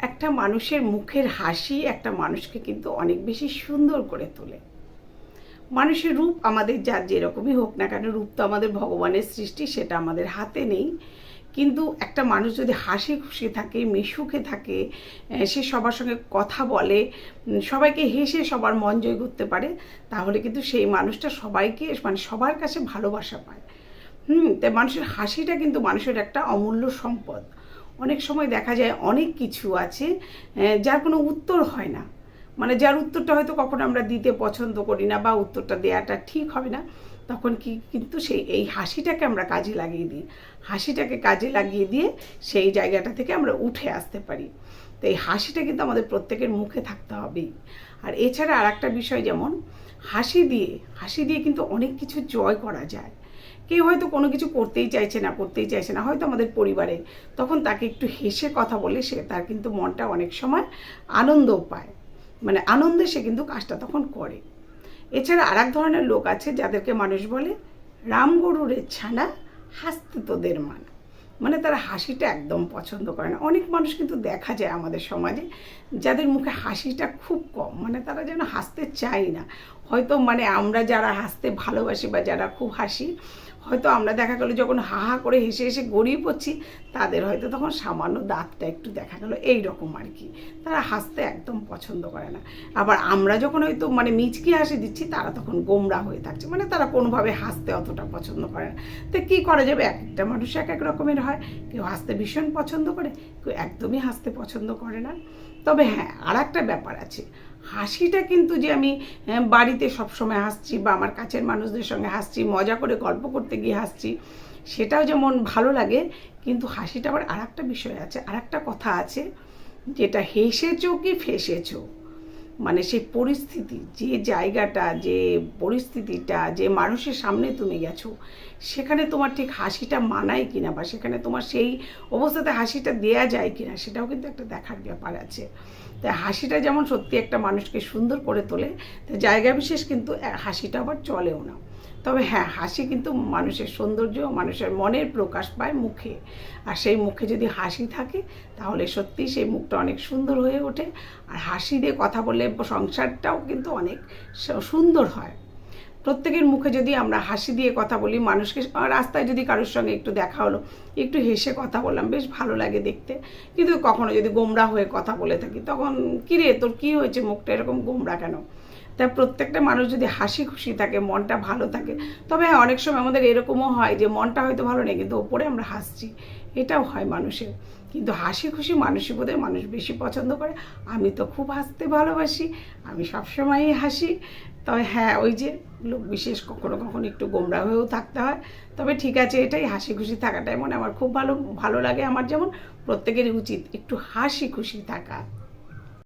একটা মানুষের মুখের হাসি একটা মানুষকে কিন্তু অনেক বেশি সুন্দর করে তোলে। মানুষের রূপ আমাদের যার যেরকমই হোক না কেন, রূপ তো আমাদের ভগবানের সৃষ্টি, সেটা আমাদের হাতে নেই। কিন্তু একটা মানুষ যদি হাসি খুশি থাকে, মিশুকে থাকে, সে সবার সঙ্গে কথা বলে, সবাইকে হেসে সবার মন জয় করতে পারে, তাহলে কিন্তু সেই মানুষটা সবাইকে মানে সবার কাছে ভালোবাসা পায়। তাই মানুষের হাসিটা কিন্তু মানুষের একটা অমূল্য সম্পদ। অনেক সময় দেখা যায় অনেক কিছু আছে যার কোনো উত্তর হয় না, মানে যার উত্তরটা হয়তো কখনো আমরা দিতে পছন্দ করি না বা উত্তরটা দেওয়াটা ঠিক হবে না, তখন কিন্তু এই হাসিটাকে আমরা কাজে লাগিয়ে দিই। হাসিটাকে কাজে লাগিয়ে দিয়ে সেই জায়গাটা থেকে আমরা উঠে আসতে পারি। তো এই হাসিটা কিন্তু আমাদের প্রত্যেকের মুখে থাকতে হবেই। আর এছাড়া আর একটা বিষয়, যেমন হাসি দিয়ে কিন্তু অনেক কিছু জয় করা যায়। কেউ হয়তো কোনো কিছু করতেই চাইছে না হয়তো আমাদের পরিবারে, তখন তাকে একটু হেসে কথা বলে সে তার কিন্তু মনটা অনেক সময় আনন্দও পায়, মানে আনন্দে সে কিন্তু কাজটা তখন করে। এছাড়া আর এক ধরনের লোক আছে যাদেরকে মানুষ বলে রাম গরুরের ছানা, হাসতে তোদের মান। মানে তারা হাসিটা একদম পছন্দ করে না। অনেক মানুষ কিন্তু দেখা যায় আমাদের সমাজে যাদের মুখে হাসিটা খুব কম, মানে তারা যেন হাসতে চায় না। হয়তো মানে আমরা যারা হাসতে ভালোবাসি বা যারা খুব হাসি, হয়তো আমরা দেখা গেলো যখন হা হা করে হেসে হেসে গড়িয়ে পড়ছি, তাদের হয়তো তখন সামান্য দাঁতটা একটু দেখা গেলো, এই রকম আর কি। তারা হাসতে একদম পছন্দ করে না। আবার আমরা যখন হয়তো মানে মিচকি হাসি দিচ্ছি, তারা তখন গোমরা হয়ে থাকছে, মানে তারা কোনোভাবে হাসতে অতটা পছন্দ করে না। তো কী করা যাবে, এক একটা মানুষ এক এক রকমের হয়। কেউ হাসতে ভীষণ পছন্দ করে, কেউ একদমই হাসতে পছন্দ করে না। তবে হ্যাঁ, আর একটা ব্যাপার আছে, হাসিটা কিন্তু যে আমি বাড়িতে সবসময় হাসছি বা আমার কাছের মানুষদের সঙ্গে হাসছি, মজা করে গল্প করতে গিয়ে হাসছি, সেটাও যেমন ভালো লাগে। কিন্তু হাসিটা আবার আর একটা বিষয় আছে, আর একটা কথা আছে, যেটা হেসেছো কি ফেসেছো, মানে সেই পরিস্থিতি, যে জায়গাটা, যে পরিস্থিতিটা, যে মানুষের সামনে তুমি গেছো, সেখানে তোমার ঠিক হাসিটা মানায় কিনা বা সেখানে তোমার সেই অবস্থাতে হাসিটা দেয়া যায় কিনা, সেটাও কিন্তু একটা দেখার ব্যাপার আছে। তাই হাসিটা যেমন সত্যি একটা মানুষকে সুন্দর করে তোলে, তাই জায়গা বিশেষ কিন্তু হাসিটা আবার চলেও না। তবে হ্যাঁ, হাসি কিন্তু মানুষের সৌন্দর্য, মানুষের মনের প্রকাশ পায় মুখে। আর সেই মুখে যদি হাসি থাকে, তাহলে সত্যি সেই মুখটা অনেক সুন্দর হয়ে ওঠে। আর হাসি দিয়ে কথা বললে সংসারটাও কিন্তু অনেক সুন্দর হয়। প্রত্যেকের মুখে যদি আমরা হাসি দিয়ে কথা বলি, মানুষকে রাস্তায় যদি কারোর সঙ্গে একটু দেখা হলো, একটু হেসে কথা বললাম, বেশ ভালো লাগে দেখতে। কিন্তু কখনো যদি গোমরা হয়ে কথা বলে থাকি, তখন কিরে তোর কী হয়েছে, মুখটা এরকম গোমরা কেন? তাই প্রত্যেকটা মানুষ যদি হাসি খুশি থাকে, মনটা ভালো থাকে, তবে হ্যাঁ, অনেক সময় আমাদের এরকমও হয় যে মনটা হয়তো ভালো নেই কিন্তু ওপরে আমরা হাসছি, এটাও হয় মানুষের। কিন্তু হাসি খুশি মানুষই বোধহয় মানুষ বেশি পছন্দ করে। আমি তো খুব হাসতে ভালোবাসি, আমি সবসময়ই হাসি। তবে হ্যাঁ, ওই যে লোক বিশেষ কখনো কখনো একটু গোমরা হয়েও থাকতে হয়। তবে ঠিক আছে, এটাই হাসি খুশি থাকাটাই মনে আমার খুব ভালো ভালো লাগে। আমার যেমন প্রত্যেকেরই উচিত একটু হাসি খুশি থাকা।